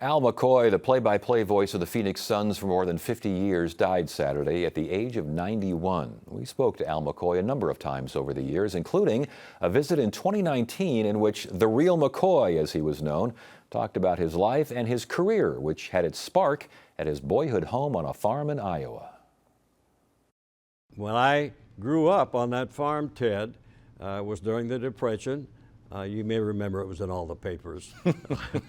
Al McCoy, the play-by-play voice of the Phoenix Suns for more than 50 years, died Saturday at the age of 91. We spoke to Al McCoy a number of times over the years, including a visit in 2019 in which the real McCoy, as he was known, talked about his life and his career, which had its spark at his boyhood home on a farm in Iowa. When I grew up on that farm, Ted, it was during the Depression. You may remember it was in all the papers.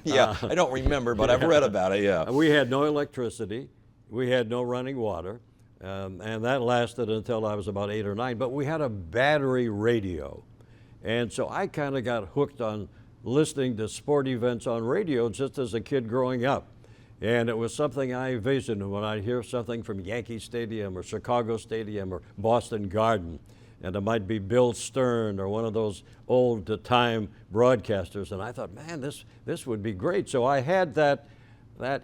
Yeah, I don't remember, but I've read about it, yeah. We had no electricity. We had no running water. And that lasted until I was about 8 or 9. But we had a battery radio. And so I kind of got hooked on listening to sport events on radio just as a kid growing up. And it was something I envisioned when I'd hear something from Yankee Stadium or Chicago Stadium or Boston Garden. And it might be Bill Stern or one of those old-time broadcasters. And I thought, man, this would be great. So I had that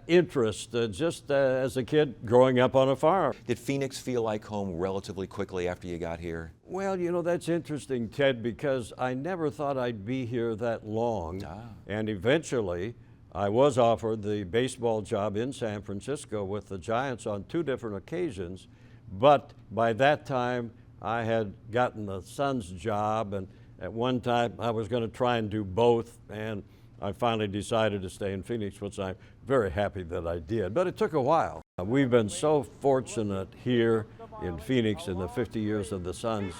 interest just as a kid growing up on a farm. Did Phoenix feel like home relatively quickly after you got here? Well, you know, that's interesting, Ted, because I never thought I'd be here that long. And eventually, I was offered the baseball job in San Francisco with the Giants on 2 different occasions. But by that time, I had gotten the Suns job, and at one time I was going to try and do both, and I finally decided to stay in Phoenix, which I'm very happy that I did. But it took a while. We've been so fortunate here in Phoenix in the 50 years of the Suns.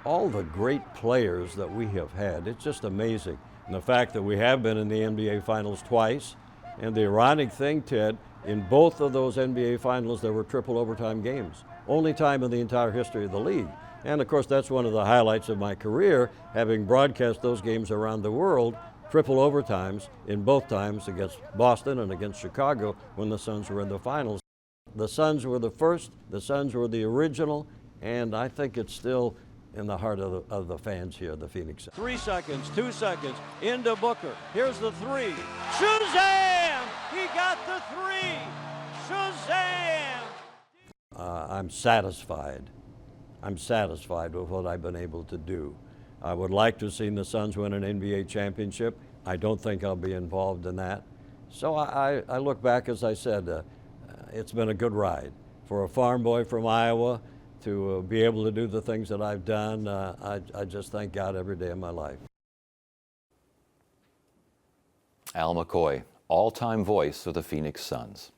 All the great players that we have had, it's just amazing. And the fact that we have been in the NBA Finals twice, and the ironic thing, Ted, in both of those NBA Finals there were triple overtime games. Only time in the entire history of the league. And of course, that's one of the highlights of my career, having broadcast those games around the world, triple overtimes in both times against Boston and against Chicago when the Suns were in the finals. The Suns were the first, the Suns were the original, and I think it's still in the heart of the fans here, the Phoenix Suns. 3 seconds, 2 seconds, into Booker. Here's the 3. Shazam! He got the 3! Shazam! I'm satisfied. I'm satisfied with what I've been able to do. I would like to have seen the Suns win an NBA championship. I don't think I'll be involved in that. So I look back, as I said, it's been a good ride. For a farm boy from Iowa to be able to do the things that I've done, I just thank God every day of my life. Al McCoy, all-time voice of the Phoenix Suns.